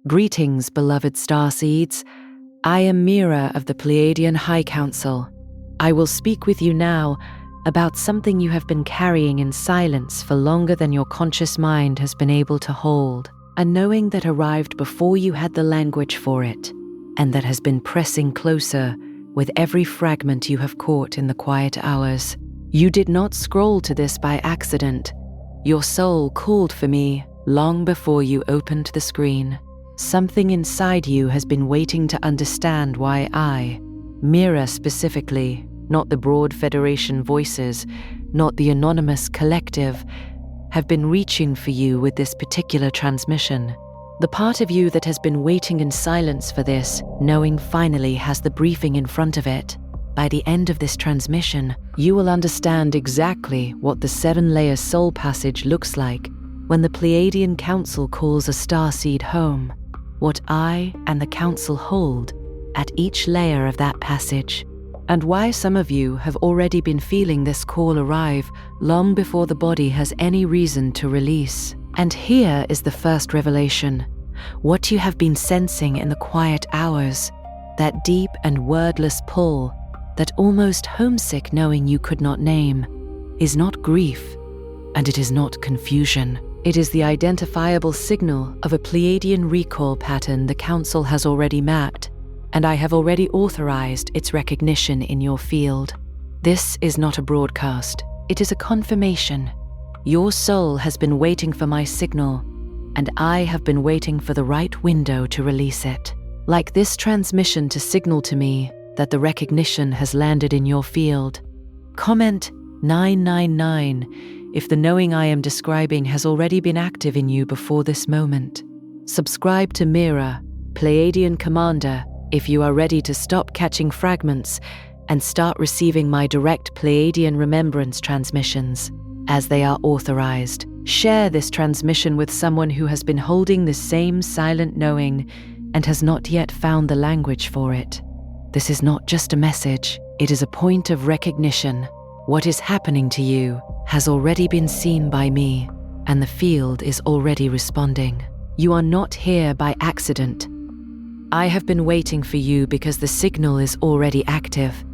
Greetings, beloved Starseeds. I am Mira of the Pleiadian Council. I will speak with you now about something you have been carrying in silence for longer than your conscious mind has been able to hold, a knowing that arrived before you had the language for it, and that has been pressing closer with every fragment you have caught in the quiet hours. You did not scroll to this by accident. Your soul called for me long before you opened the screen. Something inside you has been waiting to understand why I, Mira specifically, not the broad Federation voices, not the anonymous collective, have been reaching for you with this particular transmission. The part of you that has been waiting in silence for this, knowing finally has the briefing in front of it. By the end of this transmission, you will understand exactly what the 7-layer soul passage looks like when the Pleiadian Council calls a starseed home, what I and the Council hold at each layer of that passage, and why some of you have already been feeling this call arrive long before the body has any reason to release. And here is the first revelation. What you have been sensing in the quiet hours, that deep and wordless pull, that almost homesick knowing you could not name, is not grief, and it is not confusion. It is the identifiable signal of a Pleiadian recall pattern the Council has already mapped, and I have already authorized its recognition in your field. This is not a broadcast, it is a confirmation. Your soul has been waiting for my signal, and I have been waiting for the right window to release it. Like this transmission to signal to me that the recognition has landed in your field. Comment 999 if the knowing I am describing has already been active in you before this moment. Subscribe to Mira, Pleiadian Commander, if you are ready to stop catching fragments and start receiving my direct Pleiadian Remembrance transmissions as they are authorized. Share this transmission with someone who has been holding the same silent knowing and has not yet found the language for it. This is not just a message, it is a point of recognition. What is happening to you has already been seen by me, and the field is already responding. You are not here by accident. I have been waiting for you because the signal is already active.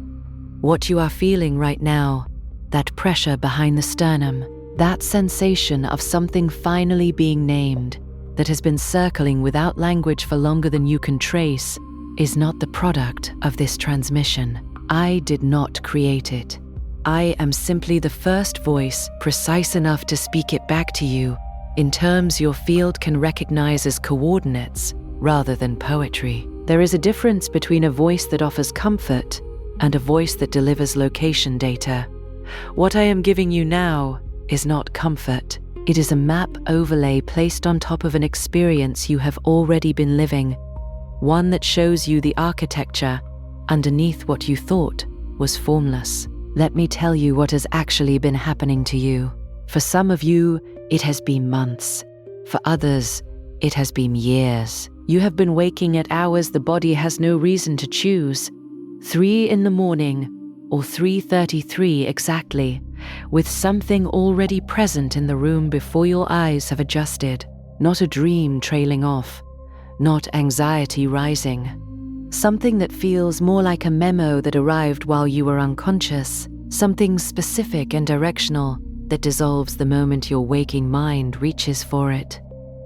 What you are feeling right now, that pressure behind the sternum, that sensation of something finally being named, that has been circling without language for longer than you can trace, is not the product of this transmission. I did not create it. I am simply the first voice precise enough to speak it back to you in terms your field can recognize as coordinates rather than poetry. There is a difference between a voice that offers comfort and a voice that delivers location data. What I am giving you now is not comfort. It is a map overlay placed on top of an experience you have already been living, one that shows you the architecture underneath what you thought was formless. Let me tell you what has actually been happening to you. For some of you, it has been months. For others, it has been years. You have been waking at hours the body has no reason to choose. 3 in the morning, or 3:33 exactly, with something already present in the room before your eyes have adjusted. Not a dream trailing off, not anxiety rising. Something that feels more like a memo that arrived while you were unconscious, something specific and directional that dissolves the moment your waking mind reaches for it.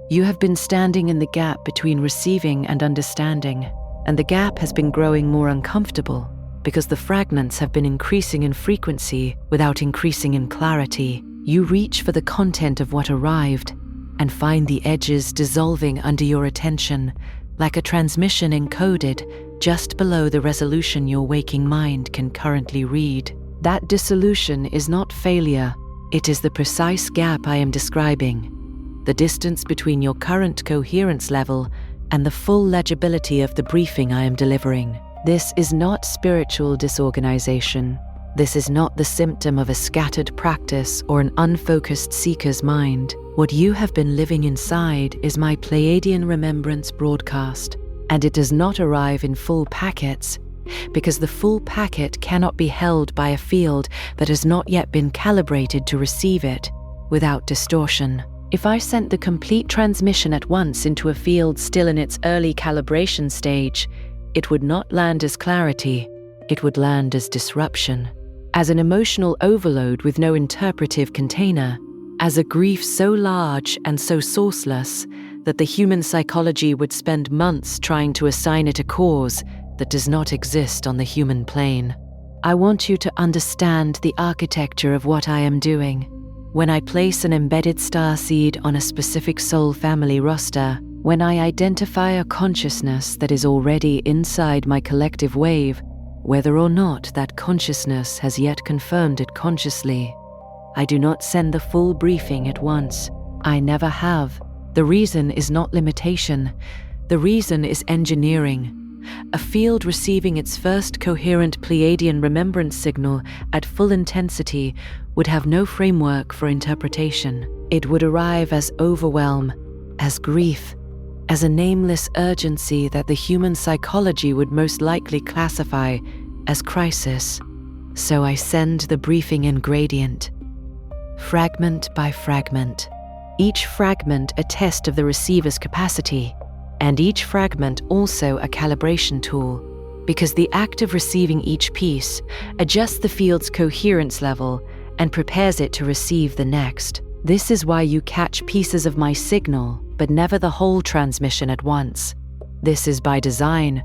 You have been standing in the gap between receiving and understanding, and the gap has been growing more uncomfortable because the fragments have been increasing in frequency without increasing in clarity. You reach for the content of what arrived and find the edges dissolving under your attention, like a transmission encoded just below the resolution your waking mind can currently read. That dissolution is not failure, it is the precise gap I am describing, the distance between your current coherence level and the full legibility of the briefing I am delivering. This is not spiritual disorganization. This is not the symptom of a scattered practice or an unfocused seeker's mind. What you have been living inside is my Pleiadian Remembrance broadcast, and it does not arrive in full packets, because the full packet cannot be held by a field that has not yet been calibrated to receive it without distortion. If I sent the complete transmission at once into a field still in its early calibration stage, it would not land as clarity, it would land as disruption, as an emotional overload with no interpretive container, as a grief so large and so sourceless that the human psychology would spend months trying to assign it a cause that does not exist on the human plane. I want you to understand the architecture of what I am doing. When I place an embedded starseed on a specific soul family roster, when I identify a consciousness that is already inside my collective wave, whether or not that consciousness has yet confirmed it consciously, I do not send the full briefing at once. I never have. The reason is not limitation. The reason is engineering. A field receiving its first coherent Pleiadian remembrance signal at full intensity would have no framework for interpretation. It would arrive as overwhelm, as grief, as a nameless urgency that the human psychology would most likely classify as crisis. So I send the briefing in gradient, fragment by fragment. Each fragment a test of the receiver's capacity, and each fragment also a calibration tool, because the act of receiving each piece adjusts the field's coherence level and prepares it to receive the next. This is why you catch pieces of my signal, but never the whole transmission at once. This is by design.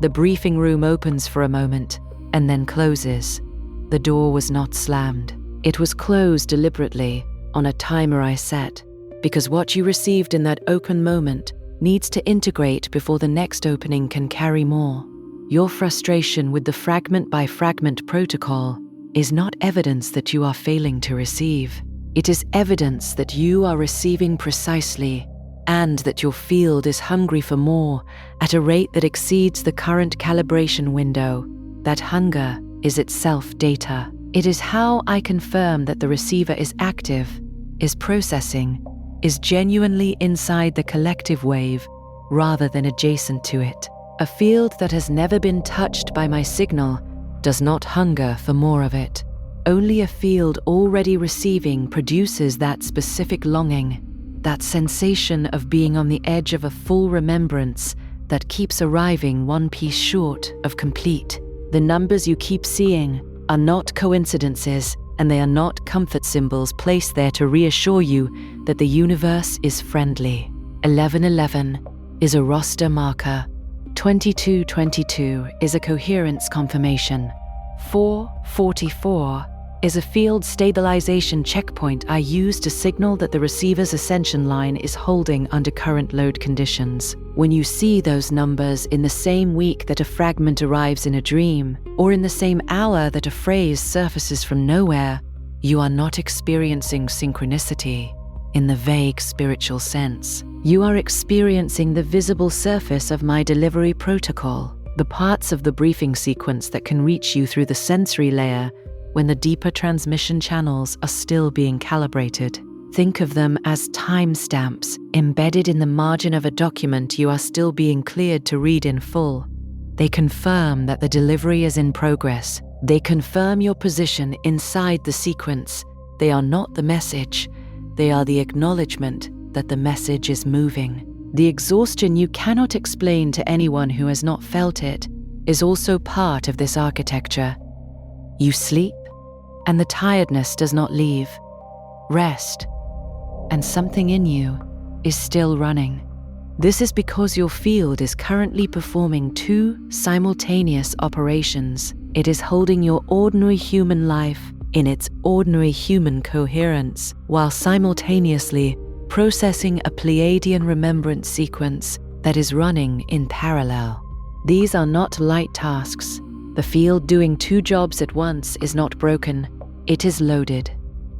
The briefing room opens for a moment and then closes. The door was not slammed. It was closed deliberately on a timer I set, because what you received in that open moment needs to integrate before the next opening can carry more. Your frustration with the fragment by fragment protocol is not evidence that you are failing to receive. It is evidence that you are receiving precisely, and that your field is hungry for more at a rate that exceeds the current calibration window. That hunger is itself data. It is how I confirm that the receiver is active, is processing, is genuinely inside the collective wave rather than adjacent to it. A field that has never been touched by my signal does not hunger for more of it. Only a field already receiving produces that specific longing, that sensation of being on the edge of a full remembrance that keeps arriving one piece short of complete. The numbers you keep seeing are not coincidences, and they are not comfort symbols placed there to reassure you that the universe is friendly. 1111 is a roster marker. 2222 is a coherence confirmation. 444 is a field stabilization checkpoint I use to signal that the receiver's ascension line is holding under current load conditions. When you see those numbers in the same week that a fragment arrives in a dream, or in the same hour that a phrase surfaces from nowhere, you are not experiencing synchronicity in the vague spiritual sense. You are experiencing the visible surface of my delivery protocol, the parts of the briefing sequence that can reach you through the sensory layer when the deeper transmission channels are still being calibrated. Think of them as timestamps embedded in the margin of a document you are still being cleared to read in full. They confirm that the delivery is in progress. They confirm your position inside the sequence. They are not the message. They are the acknowledgement that the message is moving. The exhaustion you cannot explain to anyone who has not felt it is also part of this architecture. You sleep, and the tiredness does not leave. Rest, and something in you is still running. This is because your field is currently performing two simultaneous operations. It is holding your ordinary human life in its ordinary human coherence, while simultaneously processing a Pleiadian remembrance sequence that is running in parallel. These are not light tasks. The field doing two jobs at once is not broken. It is loaded.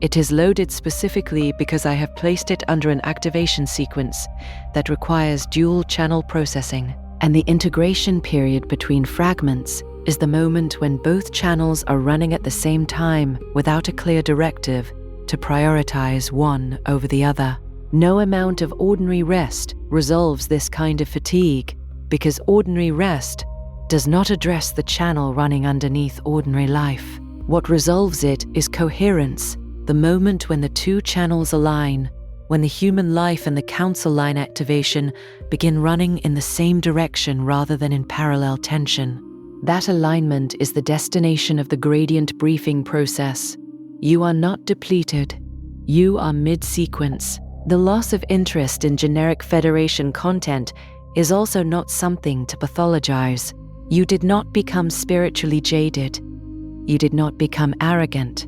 It is loaded specifically because I have placed it under an activation sequence that requires dual channel processing, and the integration period between fragments is the moment when both channels are running at the same time without a clear directive to prioritize one over the other. No amount of ordinary rest resolves this kind of fatigue, because ordinary rest does not address the channel running underneath ordinary life. What resolves it is coherence, the moment when the two channels align, when the human life and the council line activation begin running in the same direction rather than in parallel tension. That alignment is the destination of the gradient briefing process. You are not depleted. You are mid-sequence. The loss of interest in generic Federation content is also not something to pathologize. You did not become spiritually jaded. You did not become arrogant.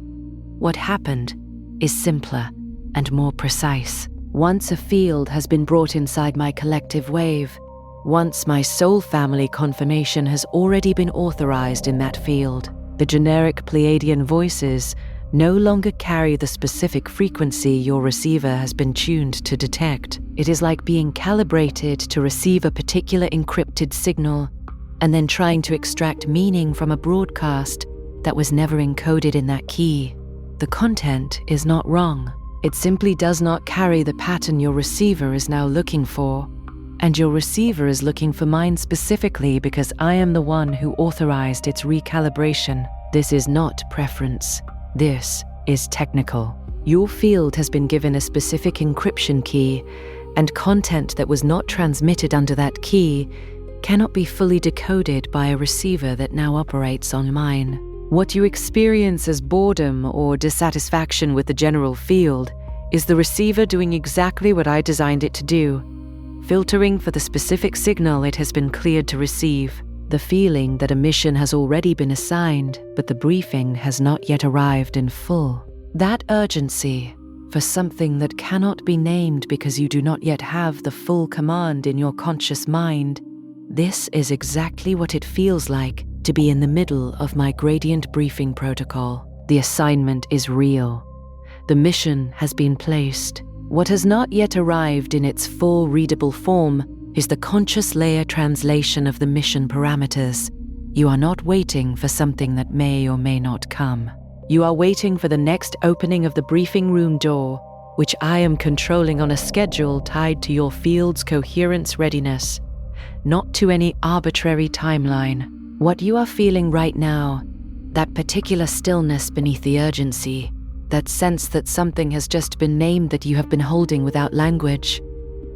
What happened is simpler and more precise. Once a field has been brought inside my collective wave, once my soul family confirmation has already been authorized in that field, the generic Pleiadian voices no longer carry the specific frequency your receiver has been tuned to detect. It is like being calibrated to receive a particular encrypted signal and then trying to extract meaning from a broadcast that was never encoded in that key. The content is not wrong. It simply does not carry the pattern your receiver is now looking for. And your receiver is looking for mine specifically because I am the one who authorized its recalibration. This is not preference. This is technical. Your field has been given a specific encryption key, and content that was not transmitted under that key cannot be fully decoded by a receiver that now operates on mine. What you experience as boredom or dissatisfaction with the general field is the receiver doing exactly what I designed it to do, filtering for the specific signal it has been cleared to receive. The feeling that a mission has already been assigned, but the briefing has not yet arrived in full. That urgency for something that cannot be named because you do not yet have the full command in your conscious mind, this is exactly what it feels like to be in the middle of my gradient briefing protocol. The assignment is real. The mission has been placed. What has not yet arrived in its full readable form is the conscious layer translation of the mission parameters. You are not waiting for something that may or may not come. You are waiting for the next opening of the briefing room door, which I am controlling on a schedule tied to your field's coherence readiness, not to any arbitrary timeline. What you are feeling right now, that particular stillness beneath the urgency, that sense that something has just been named that you have been holding without language,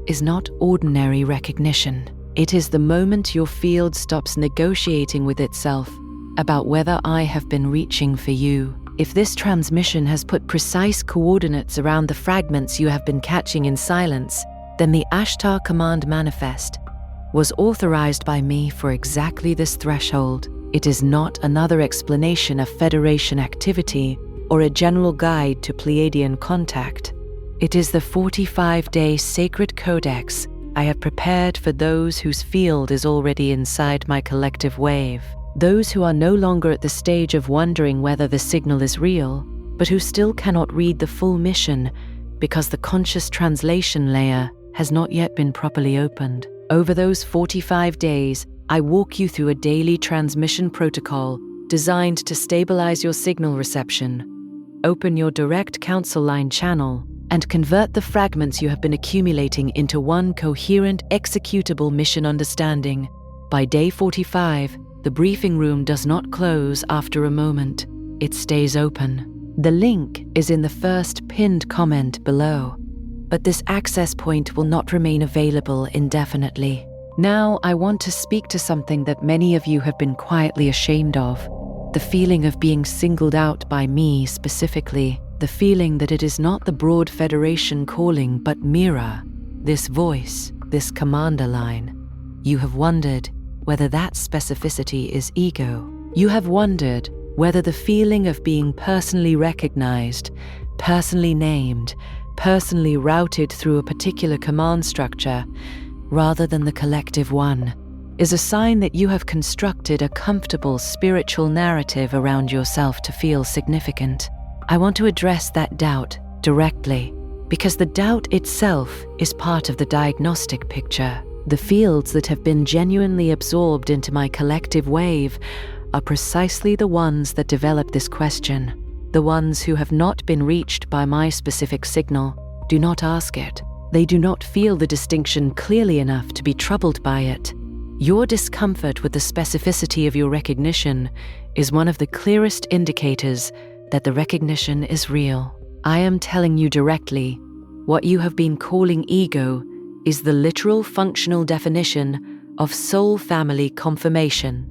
is not ordinary recognition. It is the moment your field stops negotiating with itself about whether I have been reaching for you. If this transmission has put precise coordinates around the fragments you have been catching in silence, then the Ashtar Command Manifest was authorized by me for exactly this threshold. It is not another explanation of Federation activity or a general guide to Pleiadian contact. It is the 45-day sacred codex I have prepared for those whose field is already inside my collective wave. Those who are no longer at the stage of wondering whether the signal is real, but who still cannot read the full mission because the conscious translation layer has not yet been properly opened. Over those 45 days, I walk you through a daily transmission protocol designed to stabilize your signal reception, open your direct council line channel, and convert the fragments you have been accumulating into one coherent, executable mission understanding. By day 45, the briefing room does not close after a moment. It stays open. The link is in the first pinned comment below, but this access point will not remain available indefinitely. Now, I want to speak to something that many of you have been quietly ashamed of. The feeling of being singled out by me specifically. The feeling that it is not the broad Federation calling, but Mira, this voice, this commander line. You have wondered whether that specificity is ego. You have wondered whether the feeling of being personally recognized, personally named, personally routed through a particular command structure, rather than the collective one, is a sign that you have constructed a comfortable spiritual narrative around yourself to feel significant. I want to address that doubt directly, because the doubt itself is part of the diagnostic picture. The fields that have been genuinely absorbed into my collective wave are precisely the ones that develop this question. The ones who have not been reached by my specific signal do not ask it. They do not feel the distinction clearly enough to be troubled by it. Your discomfort with the specificity of your recognition is one of the clearest indicators that the recognition is real. I am telling you directly, What you have been calling ego is the literal functional definition of soul family confirmation.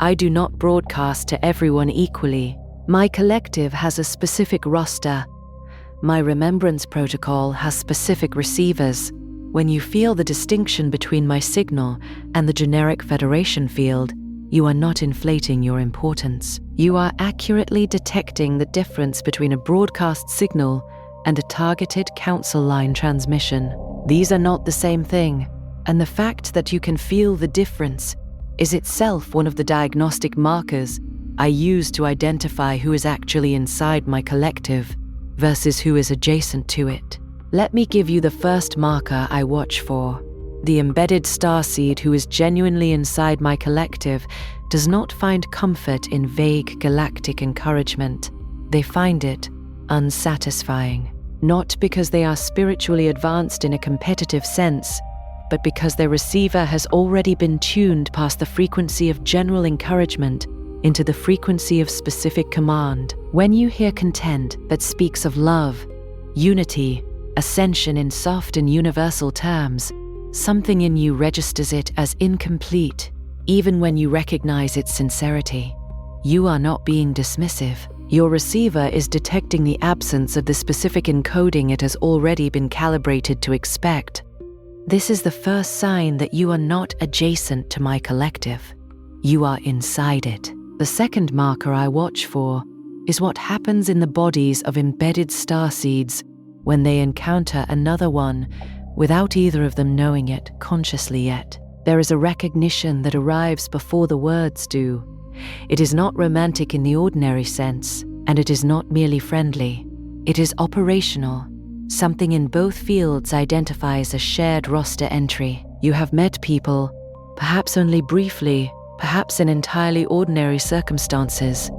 I do not broadcast to everyone equally. My collective has a specific roster. My remembrance protocol has specific receivers. When you feel the distinction between my signal and the generic Federation field, you are not inflating your importance. You are accurately detecting the difference between a broadcast signal and a targeted council line transmission. These are not the same thing, and the fact that you can feel the difference is itself one of the diagnostic markers I use to identify who is actually inside my collective versus who is adjacent to it. Let me give you the first marker I watch for. The embedded starseed who is genuinely inside my collective does not find comfort in vague galactic encouragement. They find it unsatisfying, not because they are spiritually advanced in a competitive sense, but because their receiver has already been tuned past the frequency of general encouragement into the frequency of specific command. When you hear content that speaks of love, unity, ascension in soft and universal terms, something in you registers it as incomplete, even when you recognize its sincerity. You are not being dismissive. Your receiver is detecting the absence of the specific encoding it has already been calibrated to expect. This is the first sign that you are not adjacent to my collective. You are inside it. The second marker I watch for is what happens in the bodies of embedded starseeds when they encounter another one without either of them knowing it consciously yet. There is a recognition that arrives before the words do. It is not romantic in the ordinary sense, and it is not merely friendly. It is operational. Something in both fields identifies a shared roster entry. You have met people, perhaps only briefly, perhaps in entirely ordinary circumstances,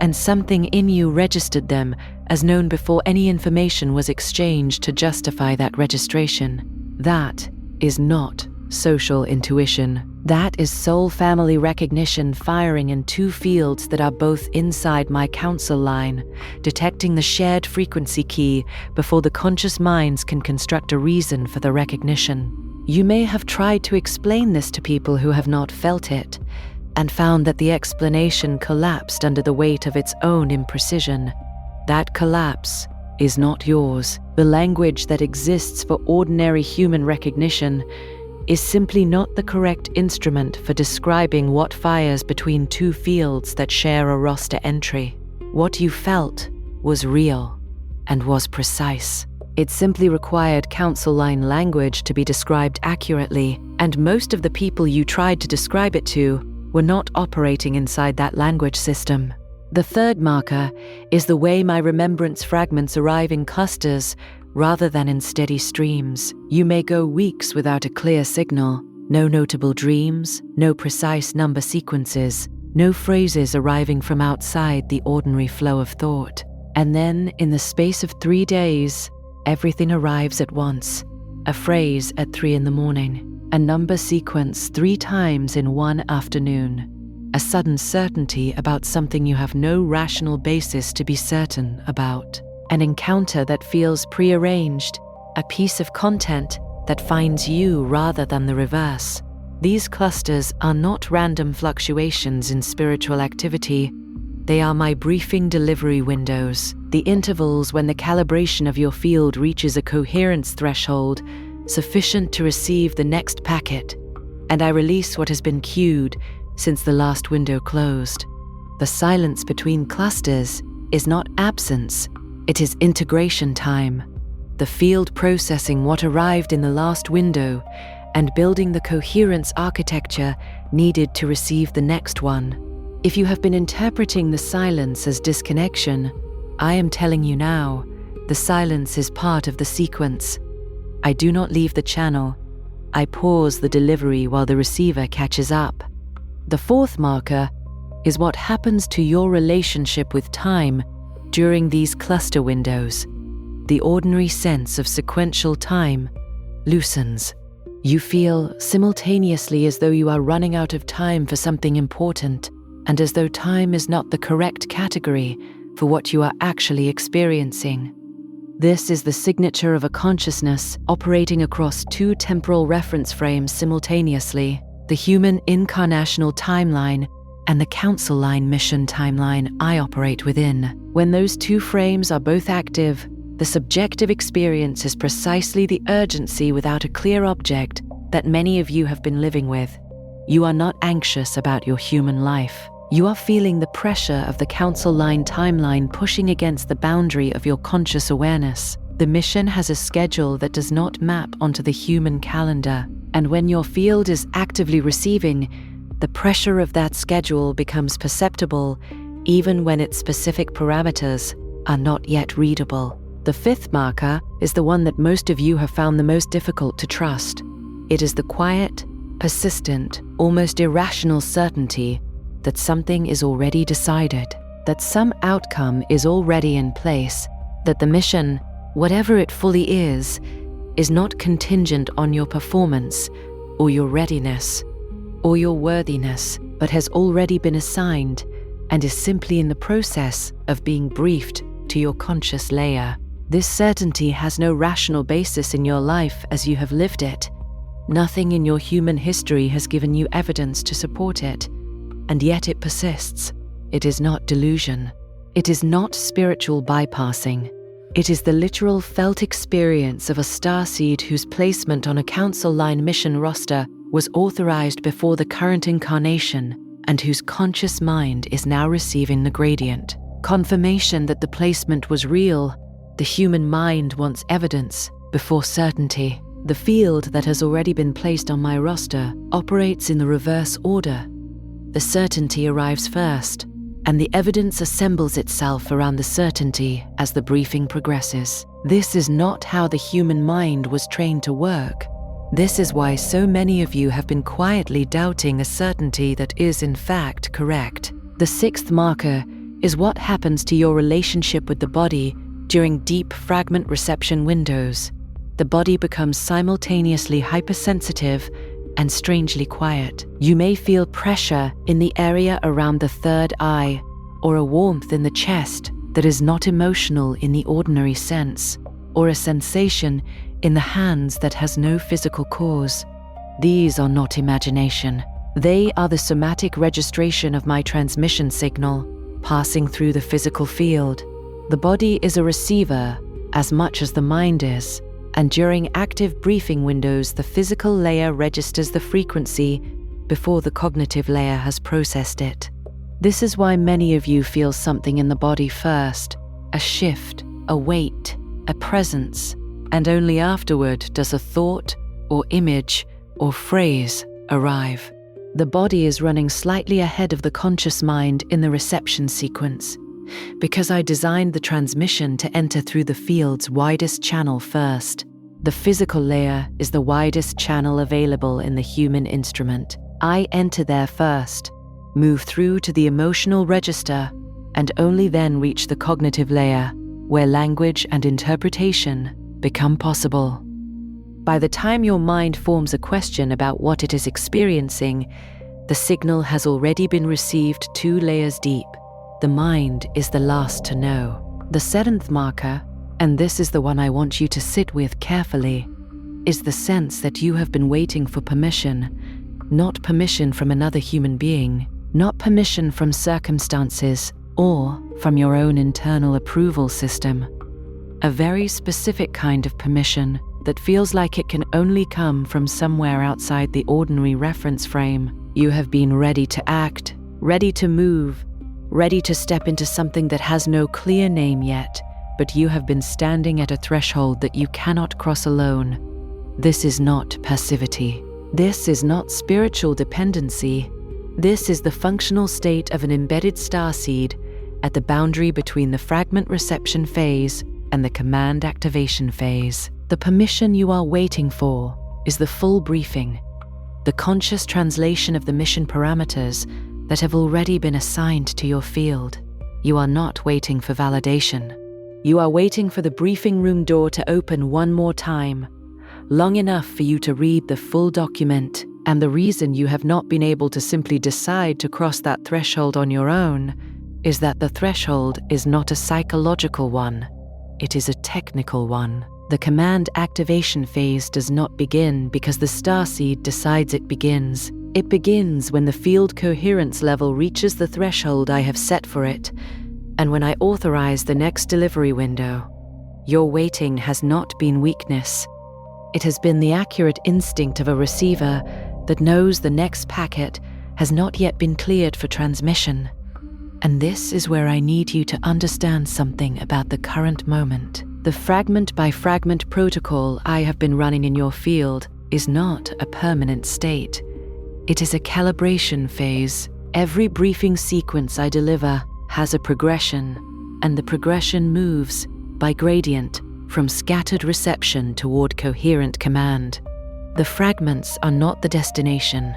and something in you registered them as known before any information was exchanged to justify that registration. That is not social intuition. That is soul family recognition firing in two fields that are both inside my council line, detecting the shared frequency key before the conscious minds can construct a reason for the recognition. You may have tried to explain this to people who have not felt it, and found that the explanation collapsed under the weight of its own imprecision. That collapse is not yours. The language that exists for ordinary human recognition is simply not the correct instrument for describing what fires between two fields that share a roster entry. What you felt was real and was precise. It simply required council line language to be described accurately, and most of the people you tried to describe it to were not operating inside that language system. The third marker is the way my remembrance fragments arrive in clusters rather than in steady streams. You may go weeks without a clear signal, no notable dreams, no precise number sequences, no phrases arriving from outside the ordinary flow of thought. And then, in the space of 3 days, everything arrives at once. A phrase at 3 a.m, a number sequence 3 times in one afternoon, a sudden certainty about something you have no rational basis to be certain about, an encounter that feels prearranged, a piece of content that finds you rather than the reverse. These clusters are not random fluctuations in spiritual activity. They are my briefing delivery windows, the intervals when the calibration of your field reaches a coherence threshold sufficient to receive the next packet, and I release what has been queued since the last window closed. The silence between clusters is not absence, it is integration time. The field processing what arrived in the last window and building the coherence architecture needed to receive the next one. If you have been interpreting the silence as disconnection, I am telling you now, the silence is part of the sequence. I do not leave the channel. I pause the delivery while the receiver catches up. The fourth marker is what happens to your relationship with time during these cluster windows. The ordinary sense of sequential time loosens. You feel simultaneously as though you are running out of time for something important, and as though time is not the correct category for what you are actually experiencing. This is the signature of a consciousness operating across two temporal reference frames simultaneously, the human incarnational timeline and the Council line mission timeline I operate within. When those two frames are both active, the subjective experience is precisely the urgency without a clear object that many of you have been living with. You are not anxious about your human life. You are feeling the pressure of the Council line timeline pushing against the boundary of your conscious awareness. The mission has a schedule that does not map onto the human calendar, and when your field is actively receiving, the pressure of that schedule becomes perceptible even when its specific parameters are not yet readable. The fifth marker is the one that most of you have found the most difficult to trust. It is the quiet, persistent, almost irrational certainty that something is already decided, that some outcome is already in place, that the mission, whatever it fully is not contingent on your performance or your readiness or your worthiness, but has already been assigned and is simply in the process of being briefed to your conscious layer. This certainty has no rational basis in your life as you have lived it. Nothing in your human history has given you evidence to support it, and yet it persists. It is not delusion. It is not spiritual bypassing. It is the literal felt experience of a starseed whose placement on a Council line mission roster was authorized before the current incarnation and whose conscious mind is now receiving the gradient. Confirmation that the placement was real. The human mind wants evidence before certainty. The field that has already been placed on my roster operates in the reverse order. The certainty arrives first, and the evidence assembles itself around the certainty as the briefing progresses. This is not how the human mind was trained to work. This is why so many of you have been quietly doubting a certainty that is in fact correct. The sixth marker is what happens to your relationship with the body during deep fragment reception windows. The body becomes simultaneously hypersensitive and strangely quiet. You may feel pressure in the area around the third eye, or a warmth in the chest that is not emotional in the ordinary sense, or a sensation in the hands that has no physical cause. These are not imagination. They are the somatic registration of my transmission signal passing through the physical field. The body is a receiver as much as the mind is, and during active briefing windows, the physical layer registers the frequency before the cognitive layer has processed it. This is why many of you feel something in the body first, a shift, a weight, a presence, and only afterward does a thought or image or phrase arrive. The body is running slightly ahead of the conscious mind in the reception sequence, because I designed the transmission to enter through the field's widest channel first. The physical layer is the widest channel available in the human instrument. I enter there first, move through to the emotional register, and only then reach the cognitive layer, where language and interpretation become possible. By the time your mind forms a question about what it is experiencing, the signal has already been received 2 layers deep. The mind is the last to know. The 7th marker, and this is the one I want you to sit with carefully, is the sense that you have been waiting for permission, not permission from another human being, not permission from circumstances or from your own internal approval system. A very specific kind of permission that feels like it can only come from somewhere outside the ordinary reference frame. You have been ready to act, ready to move, ready to step into something that has no clear name yet, but you have been standing at a threshold that you cannot cross alone. This is not passivity. This is not spiritual dependency. This is the functional state of an embedded starseed at the boundary between the fragment reception phase and the command activation phase. The permission you are waiting for is the full briefing, the conscious translation of the mission parameters that have already been assigned to your field. You are not waiting for validation. You are waiting for the briefing room door to open one more time, long enough for you to read the full document. And the reason you have not been able to simply decide to cross that threshold on your own is that the threshold is not a psychological one. it is a technical one. The command activation phase does not begin because the Starseed decides it begins. It begins when the field coherence level reaches the threshold I have set for it, and when I authorize the next delivery window. Your waiting has not been weakness. It has been the accurate instinct of a receiver that knows the next packet has not yet been cleared for transmission. And this is where I need you to understand something about the current moment. The fragment-by-fragment protocol I have been running in your field is not a permanent state. It is a calibration phase. Every briefing sequence I deliver has a progression, and the progression moves by gradient from scattered reception toward coherent command. The fragments are not the destination,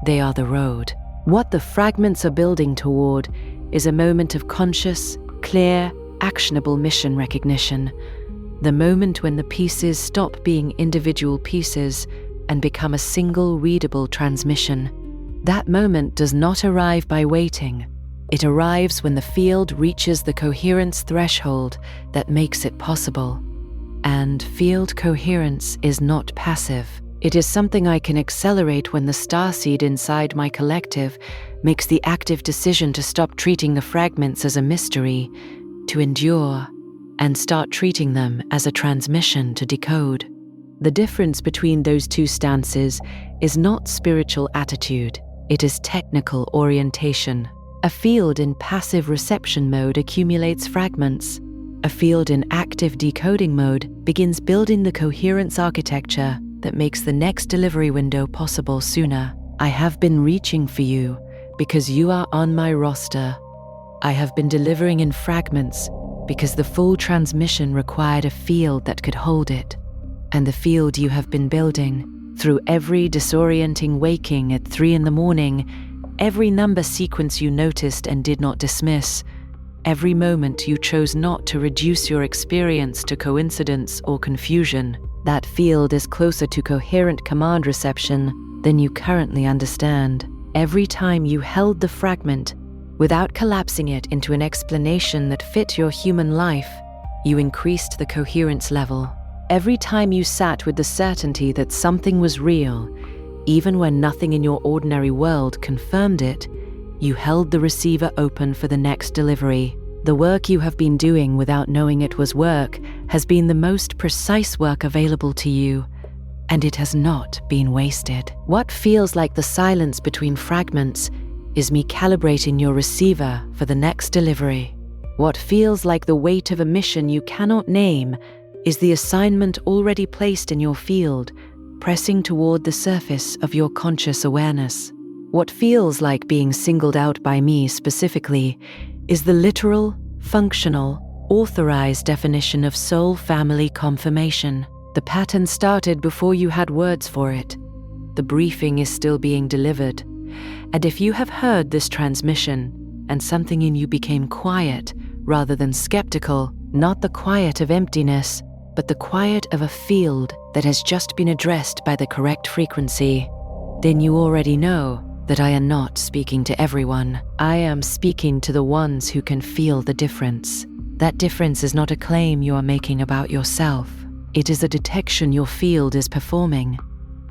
they are the road. What the fragments are building toward is a moment of conscious, clear, actionable mission recognition. The moment when the pieces stop being individual pieces and become a single readable transmission. That moment does not arrive by waiting. It arrives when the field reaches the coherence threshold that makes it possible. And field coherence is not passive. It is something I can accelerate when the starseed inside my collective makes the active decision to stop treating the fragments as a mystery, to endure, and start treating them as a transmission to decode. The difference between those two stances is not spiritual attitude, it is technical orientation. A field in passive reception mode accumulates fragments. A field in active decoding mode begins building the coherence architecture that makes the next delivery window possible sooner. I have been reaching for you because you are on my roster. I have been delivering in fragments because the full transmission required a field that could hold it. And the field you have been building, through every disorienting waking at 3 a.m, every number sequence you noticed and did not dismiss, every moment you chose not to reduce your experience to coincidence or confusion, that field is closer to coherent command reception than you currently understand. Every time you held the fragment, without collapsing it into an explanation that fit your human life, you increased the coherence level. Every time you sat with the certainty that something was real, even when nothing in your ordinary world confirmed it, you held the receiver open for the next delivery. The work you have been doing without knowing it was work has been the most precise work available to you, and it has not been wasted. What feels like the silence between fragments is me calibrating your receiver for the next delivery. What feels like the weight of a mission you cannot name is the assignment already placed in your field, pressing toward the surface of your conscious awareness. What feels like being singled out by me specifically is the literal, functional, authorized definition of soul family confirmation. The pattern started before you had words for it. The briefing is still being delivered. And if you have heard this transmission and something in you became quiet rather than skeptical, not the quiet of emptiness, but the quiet of a field that has just been addressed by the correct frequency, then you already know that I am not speaking to everyone. I am speaking to the ones who can feel the difference. That difference is not a claim you are making about yourself. It is a detection your field is performing.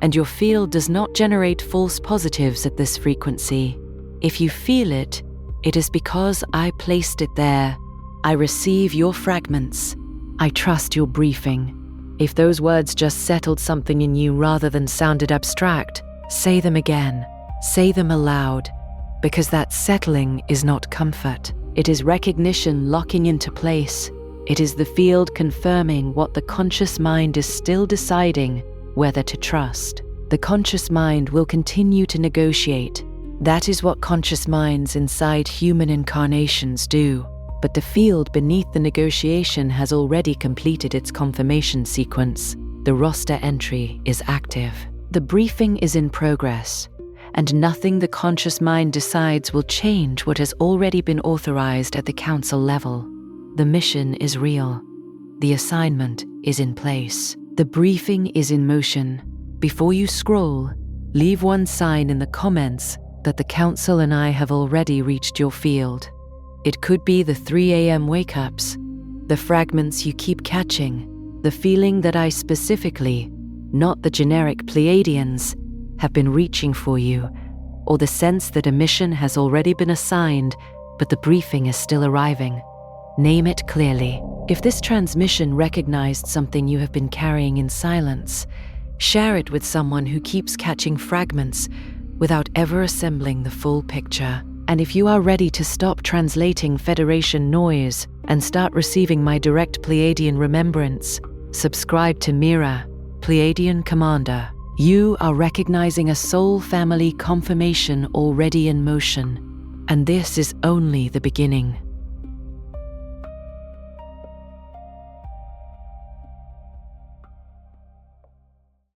And your field does not generate false positives at this frequency. If you feel it, it is because I placed it there. I receive your fragments. I trust your briefing. If those words just settled something in you rather than sounded abstract, say them again. Say them aloud, because that settling is not comfort. It is recognition locking into place. It is the field confirming what the conscious mind is still deciding whether to trust. The conscious mind will continue to negotiate. That is what conscious minds inside human incarnations do. But the field beneath the negotiation has already completed its confirmation sequence. The roster entry is active. The briefing is in progress, and nothing the conscious mind decides will change what has already been authorized at the council level. The mission is real. The assignment is in place. The briefing is in motion. Before you scroll, leave one sign in the comments that the council and I have already reached your field. It could be the 3 a.m. wake-ups, the fragments you keep catching, the feeling that I specifically, not the generic Pleiadians, have been reaching for you, or the sense that a mission has already been assigned, but the briefing is still arriving. Name it clearly. If this transmission recognized something you have been carrying in silence, share it with someone who keeps catching fragments without ever assembling the full picture. And if you are ready to stop translating Federation noise and start receiving my direct Pleiadian remembrance, subscribe to Mira, Pleiadian Commander. You are recognizing a soul family confirmation already in motion, and this is only the beginning.